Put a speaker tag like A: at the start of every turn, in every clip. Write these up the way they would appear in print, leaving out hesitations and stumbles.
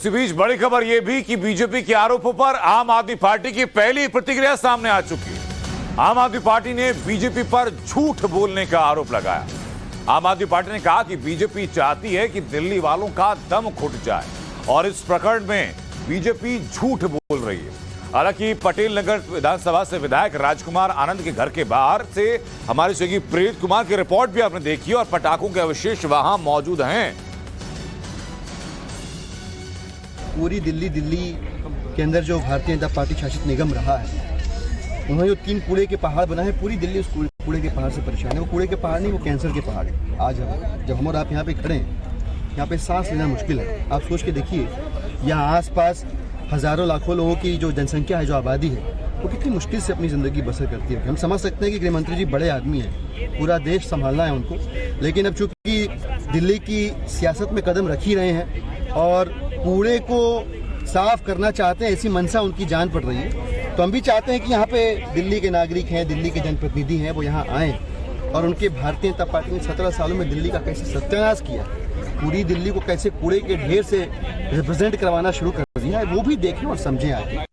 A: इसी बीच बड़ी खबर यह भी कि बीजेपी के आरोपों पर आम आदमी पार्टी की पहली प्रतिक्रिया सामने आ चुकी है। आम आदमी पार्टी ने बीजेपी पर झूठ बोलने का आरोप लगाया। आम आदमी पार्टी ने कहा कि बीजेपी चाहती है कि दिल्ली वालों का दम घुट जाए और इस प्रकरण में बीजेपी झूठ बोल रही है। हालांकि पटेल नगर विधानसभा से विधायक राजकुमार आनंद के घर के बाहर से हमारे सहयोगी प्रेरित कुमार की रिपोर्ट भी आपने देखी और पटाखों के अवशेष वहां मौजूद हैं।
B: पूरी दिल्ली के अंदर जो भारतीय जनता पार्टी शासित निगम रहा है, उन्होंने जो 3 कूड़े के पहाड़ बनाए हैं, पूरी दिल्ली उस कूड़े के पहाड़ से परेशान है। वो कूड़े के पहाड़ नहीं, वो कैंसर के पहाड़ है। आज जब हम और आप यहाँ पे खड़े हैं, यहाँ पे सांस लेना मुश्किल है। आप सोच के देखिए, यहाँ आसपास हजारों लाखों लोगों की जो जनसंख्या है, जो आबादी है, वो कितनी मुश्किल से अपनी ज़िंदगी बसर करती है। हम समझ सकते हैं कि गृह मंत्री जी बड़े आदमी हैं, पूरा देश संभालना है उनको, लेकिन अब चूंकि दिल्ली की सियासत में कदम रख ही रहे हैं और कूड़े को साफ करना चाहते हैं, ऐसी मनसा उनकी जान पड़ रही है, तो हम भी चाहते हैं कि यहाँ पे दिल्ली के नागरिक हैं, दिल्ली के जनप्रतिनिधि हैं, वो यहाँ आएँ और उनके भारतीय जनता पार्टी ने 17 सालों में दिल्ली का कैसे सत्यानाश किया, पूरी दिल्ली को कैसे कूड़े के ढेर से रिप्रेजेंट करवाना शुरू कर दिया है, वो भी देखें और समझें आगे।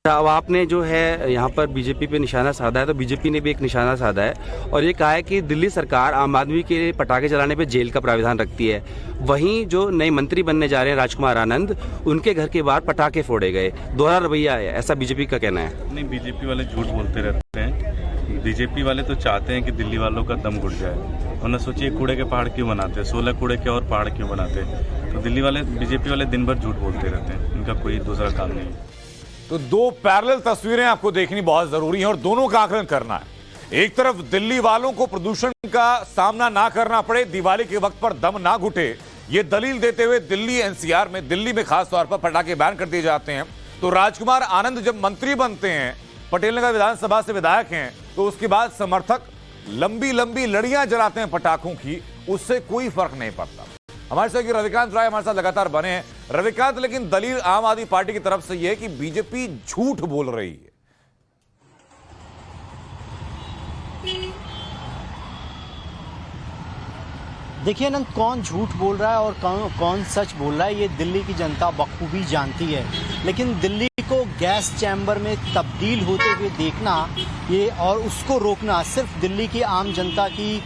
C: अब आपने जो है यहाँ पर बीजेपी पे निशाना साधा है, तो बीजेपी ने भी एक निशाना साधा है और ये कहा है कि दिल्ली सरकार आम आदमी के पटाखे चलाने पे जेल का प्रावधान रखती है। वहीं जो नए मंत्री बनने जा रहे हैं राजकुमार आनंद, उनके घर के बाहर पटाखे फोड़े गए। दोहरा रवैया है, ऐसा बीजेपी का कहना है।
D: नहीं, बीजेपी वाले झूठ बोलते रहते हैं। बीजेपी वाले तो चाहते हैं कि दिल्ली वालों का दम घुट जाए। उन्होंने सोचिए कूड़े के पहाड़ क्यों बनाते, 16 कूड़े के और पहाड़ क्यों बनाते। तो दिल्ली वाले, बीजेपी वाले दिन भर झूठ बोलते रहते हैं, इनका कोई दूसरा काम नहीं है।
A: तो 2 पैरेलल तस्वीरें आपको देखनी बहुत जरूरी है और दोनों का आकलन करना है। एक तरफ दिल्ली वालों को प्रदूषण का सामना ना करना पड़े, दिवाली के वक्त पर दम ना घुटे, ये दलील देते हुए दिल्ली एनसीआर में, दिल्ली में खास तौर पर पटाखे बैन कर दिए जाते हैं। तो राजकुमार आनंद जब मंत्री बनते हैं, पटेल नगर विधानसभा से विधायक हैं, तो उसके बाद समर्थक लंबी लंबी लड़ियां जलाते हैं पटाखों की, उससे कोई फर्क नहीं पड़ता। हमारे साथ रविकांत राय हमारे साथ लगातार बने हैं। रविकांत, लेकिन दलील आम आदमी पार्टी की तरफ से यह है कि बीजेपी झूठ बोल रही है।
E: देखिए अनंत, कौन झूठ बोल रहा है और कौन सच बोल रहा है, ये दिल्ली की जनता बखूबी जानती है। लेकिन दिल्ली को गैस चैम्बर में तब्दील होते हुए देखना ये और उसको रोकना सिर्फ दिल्ली की आम जनता की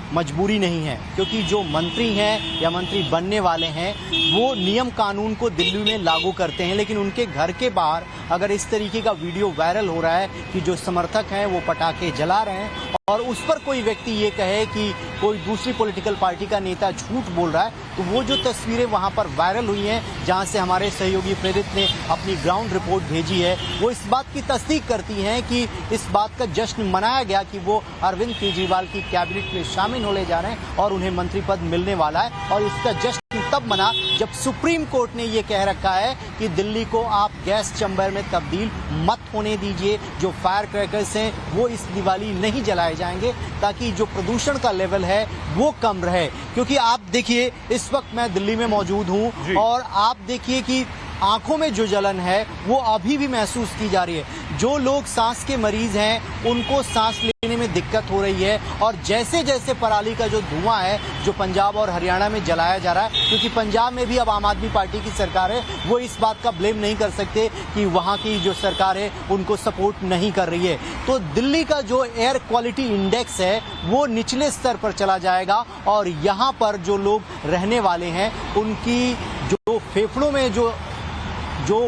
E: मजबूरी नहीं है, क्योंकि जो मंत्री हैं या मंत्री बनने वाले हैं वो नियम कानून को दिल्ली में लागू करते हैं, लेकिन उनके घर के बाहर अगर इस तरीके का वीडियो वायरल हो रहा है कि जो समर्थक हैं वो पटाखे जला रहे हैं और उस पर कोई व्यक्ति ये कहे कि कोई दूसरी पॉलिटिकल पार्टी का नेता झूठ बोल रहा है, तो वो जो तस्वीरें वहाँ पर वायरल हुई हैं, जहाँ से हमारे सहयोगी प्रेरित ने अपनी ग्राउंड रिपोर्ट भेजी है, वो इस बात की तस्दीक करती हैं कि इस बात का जश्न मनाया गया कि वो अरविंद केजरीवाल की कैबिनेट में शामिल होने जा रहे हैं और उन्हें मंत्री पद मिलने वाला है। और इसका जश्न तब मना जब सुप्रीम कोर्ट ने ये कह रखा है कि दिल्ली को आप गैस चैम्बर में तब्दील मत होने दीजिए, जो फायर क्रैकर्स हैं वो इस दिवाली नहीं जलाए जाएंगे, ताकि जो प्रदूषण का लेवल है वो कम रहे। क्योंकि आप देखिए, इस वक्त मैं दिल्ली में मौजूद हूं और आप देखिए कि आंखों में जो जलन है वो अभी भी महसूस की जा रही है। जो लोग सांस के मरीज हैं उनको सांस लेने में दिक्कत हो रही है और जैसे जैसे पराली का जो धुआं है जो पंजाब और हरियाणा में जलाया जा रहा है, क्योंकि पंजाब में भी अब आम आदमी पार्टी की सरकार है, वो इस बात का ब्लेम नहीं कर सकते कि वहाँ की जो सरकार है उनको सपोर्ट नहीं कर रही है। तो दिल्ली का जो एयर क्वालिटी इंडेक्स है वो निचले स्तर पर चला जाएगा और यहाँ पर जो लोग रहने वाले हैं उनकी जो फेफड़ों में जो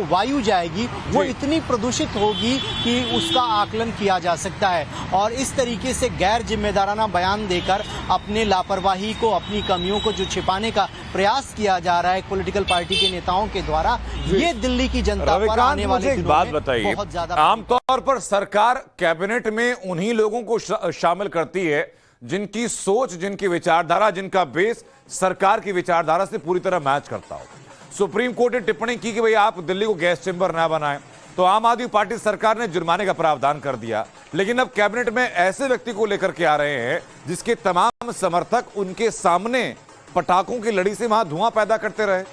E: वायु जाएगी वो इतनी प्रदूषित होगी कि उसका आकलन किया जा सकता है। और इस तरीके से गैर जिम्मेदाराना बयान देकर अपने लापरवाही को, अपनी कमियों को जो छिपाने का प्रयास किया जा रहा है पॉलिटिकल पार्टी के नेताओं के द्वारा, ये दिल्ली की जनता पर आने वाले दिनों
A: बात
E: में
A: बताइए,
E: बहुत ज्यादा
A: आमतौर पर सरकार कैबिनेट में उन्हीं लोगों को शामिल करती है जिनकी सोच, जिनकी विचारधारा, जिनका बेस सरकार की विचारधारा से पूरी तरह मैच करता हो। सुप्रीम कोर्ट ने टिप्पणी की कि भाई आप दिल्ली को गैस चैम्बर ना बनाएं, तो आम आदमी पार्टी सरकार ने जुर्माने का प्रावधान कर दिया। लेकिन अब कैबिनेट में ऐसे व्यक्ति को लेकर के आ रहे हैं जिसके तमाम समर्थक उनके सामने पटाखों की लड़ी से वहां धुआं पैदा करते रहे।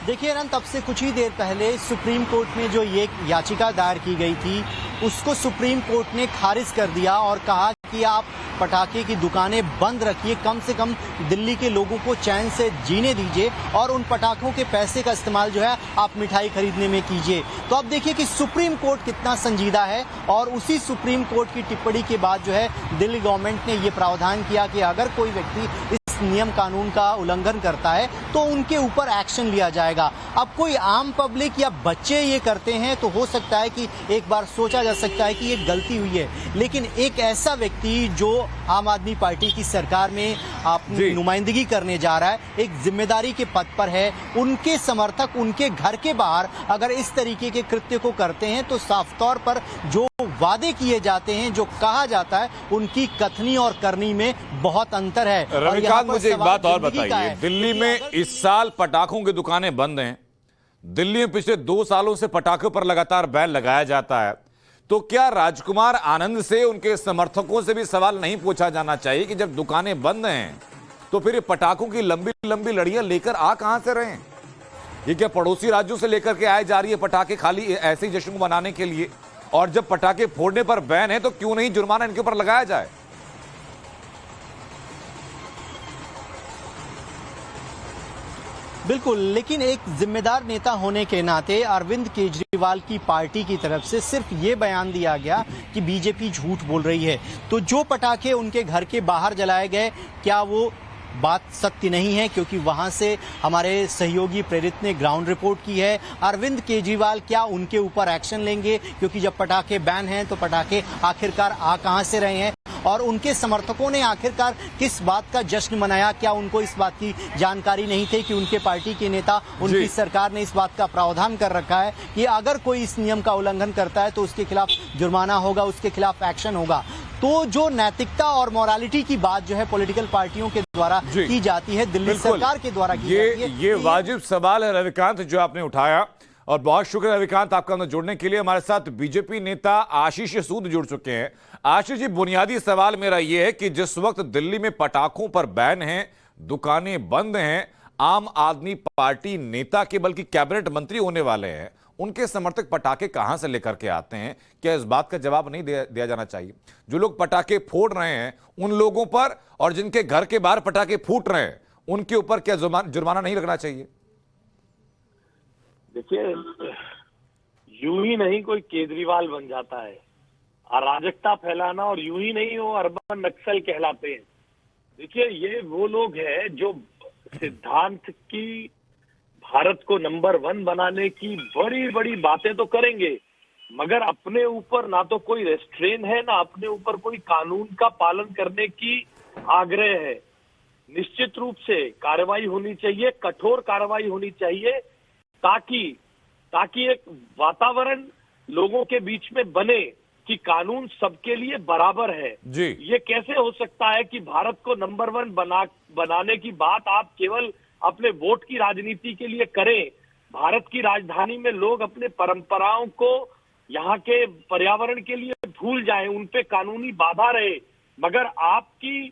E: देखिए अनंत, अब से कुछ ही देर पहले सुप्रीम कोर्ट में जो ये याचिका दायर की गई थी उसको सुप्रीम कोर्ट ने खारिज कर दिया और कहा कि आप पटाखे की दुकानें बंद रखिए, कम से कम दिल्ली के लोगों को चैन से जीने दीजिए और उन पटाखों के पैसे का इस्तेमाल जो है आप मिठाई खरीदने में कीजिए। तो अब देखिए कि सुप्रीम कोर्ट कितना संजीदा है और उसी सुप्रीम कोर्ट की टिप्पणी के बाद जो है दिल्ली गवर्नमेंट ने ये प्रावधान किया कि अगर कोई व्यक्ति नियम कानून का उल्लंघन करता है तो उनके ऊपर एक्शन लिया जाएगा। अब कोई आम पब्लिक या बच्चे ये करते हैं तो हो सकता है कि एक बार सोचा जा सकता है कि ये गलती हुई है, लेकिन एक ऐसा व्यक्ति जो आम आदमी पार्टी की सरकार में अपनी नुमाइंदगी करने जा रहा है, एक जिम्मेदारी के पद पर है, उनके समर्थक उनके घर के बाहर अगर इस तरीके के कृत्य को करते हैं तो साफ तौर पर जो वादे किए जाते हैं, जो कहा जाता है, उनकी कथनी और करनी में बहुत अंतर है।
A: रविकांत, मुझे एक बात और बताइए, दिल्ली में इस साल पटाखों की दुकानें बंद हैं। दिल्ली में पिछले 2 सालों से पटाखों पर लगातार बैन लगाया जाता है, तो क्या राजकुमार आनंद से उनके समर्थकों से भी सवाल नहीं पूछा जाना चाहिए कि जब दुकानें बंद हैं तो फिर ये पटाखों की लंबी लंबी लड़ियां लेकर आ कहां से रहे हैं? ये क्या पड़ोसी राज्यों से लेकर के आए जा रही है पटाखे खाली ऐसे ही जश्न को मनाने के लिए? और जब पटाखे फोड़ने पर बैन है तो क्यों नहीं जुर्माना इनके ऊपर लगाया जाए?
E: बिल्कुल, लेकिन एक जिम्मेदार नेता होने के नाते अरविंद केजरीवाल की पार्टी की तरफ से सिर्फ ये बयान दिया गया कि बीजेपी झूठ बोल रही है। तो जो पटाखे उनके घर के बाहर जलाए गए, क्या वो बात सत्य नहीं है? क्योंकि वहां से हमारे सहयोगी प्रेरित ने ग्राउंड रिपोर्ट की है। अरविंद केजरीवाल क्या उनके ऊपर एक्शन लेंगे? क्योंकि जब पटाखे बैन हैं तो पटाखे आखिरकार आ कहां से रहे हैं और उनके समर्थकों ने आखिरकार किस बात का जश्न मनाया? क्या उनको इस बात की जानकारी नहीं थी कि उनके पार्टी के नेता, उनकी सरकार ने इस बात का प्रावधान कर रखा है कि अगर कोई इस नियम का उल्लंघन करता है तो उसके खिलाफ जुर्माना होगा, उसके खिलाफ एक्शन होगा? तो जो नैतिकता और मोरालिटी की बात जो है पॉलिटिकल पार्टियों के द्वारा की जाती है, दिल्ली सरकार के द्वारा की जाती है,
A: ये वाजिब सवाल है रविकांत जो आपने उठाया, और बहुत शुक्रिया रविकांत आपका हमसे जुड़ने के लिए। हमारे साथ बीजेपी नेता आशीष सूद जुड़ चुके हैं। आशीष जी, बुनियादी सवाल मेरा यह है कि जिस वक्त दिल्ली में पटाखों पर बैन है, दुकानें बंद हैं, आम आदमी पार्टी नेता के बल्कि कैबिनेट मंत्री होने वाले हैं, उनके समर्थक पटाखे कहां से लेकर के आते हैं? क्या इस बात का जवाब नहीं दिया जाना चाहिए? जो लोग पटाखे फोड़ रहे हैं उन लोगों पर और जिनके घर के बाहर पटाखे फूट रहे हैं उनके ऊपर क्या जुर्माना नहीं लगना चाहिए?
F: देखिए, यूं ही नहीं कोई केजरीवाल बन जाता है। अराजकता फैलाना और यूं ही नहीं वो अर्बन नक्सल कहलाते हैं। देखिए, ये वो लोग हैं जो सिद्धांत की भारत को नंबर 1 बनाने की बड़ी बड़ी बातें तो करेंगे, मगर अपने ऊपर ना तो कोई रेस्ट्रेन है, ना अपने ऊपर कोई कानून का पालन करने की आग्रह है। निश्चित रूप से कार्रवाई होनी चाहिए, कठोर कार्रवाई होनी चाहिए, ताकि एक वातावरण लोगों के बीच में बने कि कानून सबके लिए बराबर है
A: जी।
F: ये कैसे हो सकता है कि भारत को नंबर 1 बनाने की बात आप केवल अपने वोट की राजनीति के लिए करें? भारत की राजधानी में लोग अपने परंपराओं को, यहाँ के पर्यावरण के लिए भूल जाएं, उन पे कानूनी बाधा रहे, मगर आपकी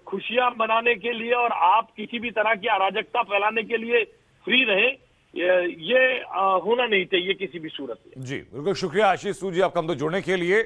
F: खुशियां मनाने के लिए और आप किसी भी तरह की अराजकता फैलाने के लिए फ्री रहे, ये होना नहीं चाहिए किसी भी सूरत में।
A: जी बिल्कुल, शुक्रिया आशीष सूद जी आपका हमसे जुड़ने के लिए।